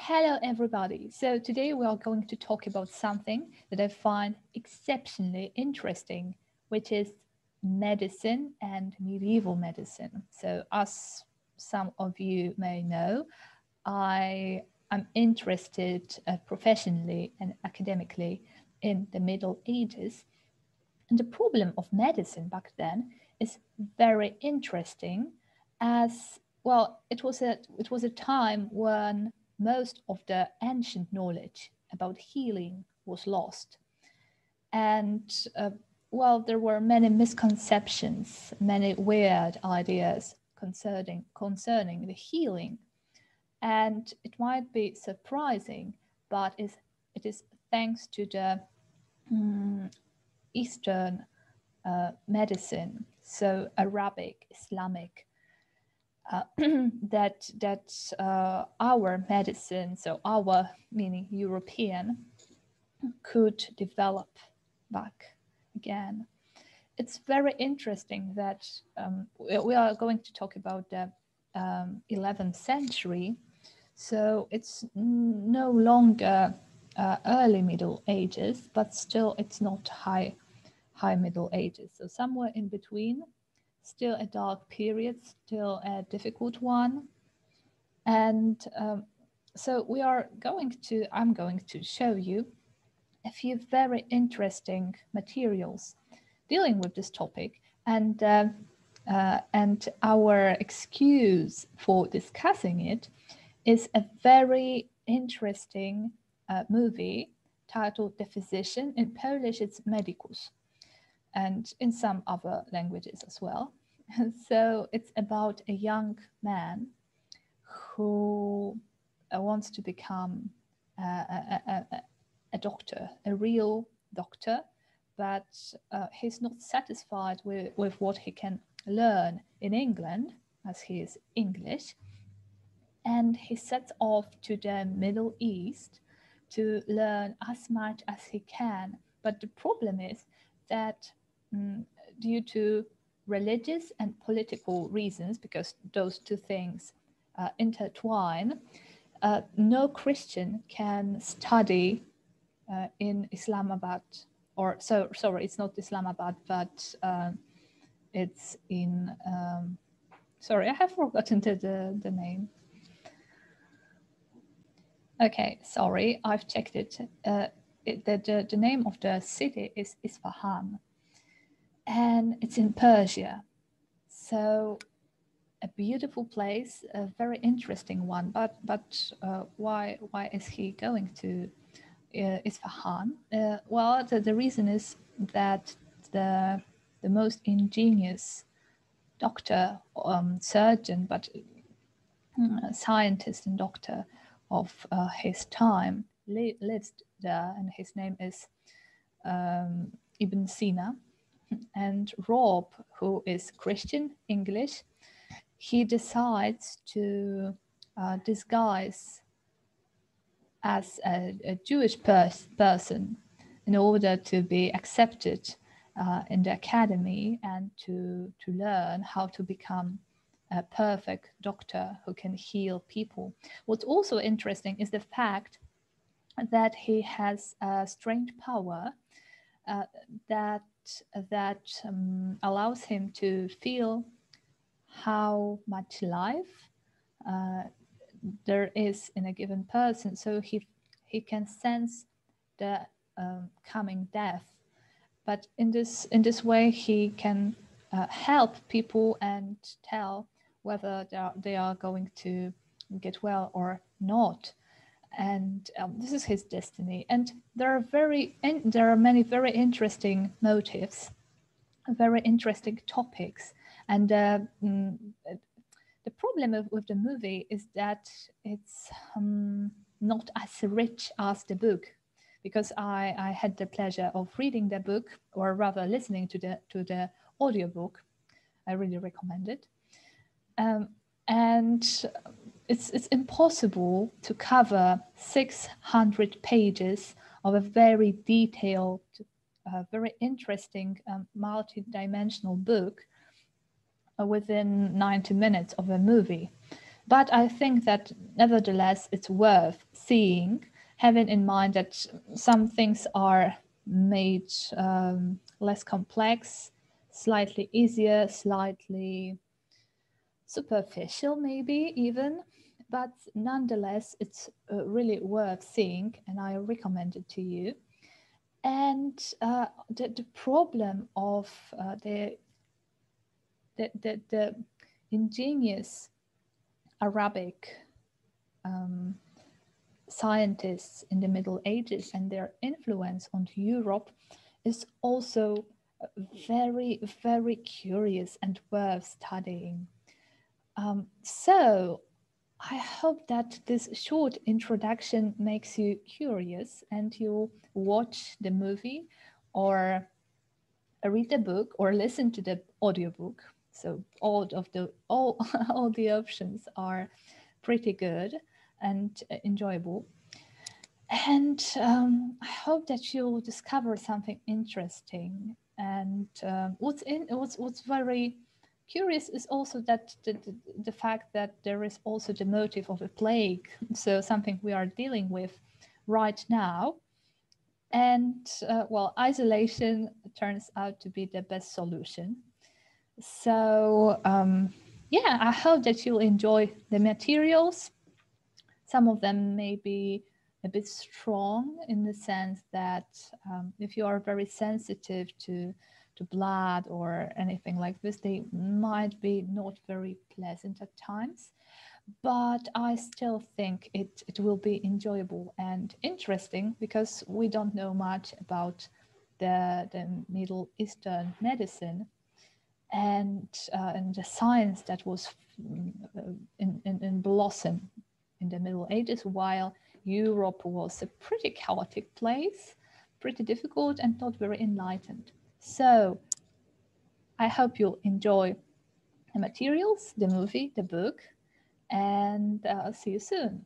Hello, everybody. So today we are going to talk about something that I find exceptionally interesting, which is medicine and medieval medicine. So as some of you may know, I am interested professionally and academically in the Middle Ages. And the problem of medicine back then is very interesting as, well, it was a time when most of the ancient knowledge about healing was lost. And there were many misconceptions, many weird ideas concerning the healing. And it might be surprising, but it is thanks to the Eastern medicine, so Arabic, Islamic, that our medicine, so our meaning European, could develop back again. It's very interesting that we are going to talk about the 11th century, so it's no longer early Middle Ages, but still it's not high Middle Ages, so somewhere in between. Still a dark period, still a difficult one. And so I'm going to show you a few very interesting materials dealing with this topic. And our excuse for discussing it is a very interesting movie titled The Physician. In Polish, it's Medicus, and in some other languages as well. So it's about a young man who wants to become a doctor, a real doctor, but he's not satisfied with what he can learn in England, as he is English. And he sets off to the Middle East to learn as much as he can. But the problem is that due to religious and political reasons, because those two things intertwine, no Christian can study in Islamabad, it's not Islamabad, but it's in, I have forgotten the name. Okay, sorry, I've checked it. The name of the city is Isfahan, and it's in Persia. So a beautiful place, a very interesting one. But why is he going to Isfahan? The reason is that the most ingenious doctor, surgeon, but scientist and doctor of his time lives there, and his name is Ibn Sina. And Rob, who is Christian, English, he decides to disguise as a Jewish person in order to be accepted in the academy and to learn how to become a perfect doctor who can heal people. What's also interesting is the fact that he has a strange power that allows him to feel how much life there is in a given person. So he can sense the coming death, but in this way he can help people and tell whether they are going to get well or not. And this is his destiny. And there are many very interesting motives, very interesting topics. And the problem with the movie is that it's not as rich as the book, because I had the pleasure of reading the book, or rather listening to the audiobook. I really recommend it. And it's impossible to cover 600 pages of a very detailed, very interesting, multi-dimensional book within 90 minutes of a movie. But I think that nevertheless, it's worth seeing, having in mind that some things are made less complex, slightly easier, slightly superficial maybe even, but nonetheless it's really worth seeing, and I recommend it to you. And the problem of the ingenious Arabic scientists in the Middle Ages and their influence on Europe is also very, very curious and worth studying. So I hope that this short introduction makes you curious and you watch the movie or read the book or listen to the audiobook. So all the options are pretty good and enjoyable. And I hope that you'll discover something interesting. And what's very curious is also that the fact that there is also the motive of a plague, so something we are dealing with right now. And well, isolation turns out to be the best solution. So yeah, I hope that you'll enjoy the materials. Some of them may be a bit strong in the sense that if you are very sensitive to blood or anything like this, they might be not very pleasant at times. But I still think it will be enjoyable and interesting because we don't know much about the Middle Eastern medicine and the science that was in blossom in the Middle Ages, while Europe was a pretty chaotic place, pretty difficult and not very enlightened. So I hope you'll enjoy the materials, the movie, the book, and I'll see you soon.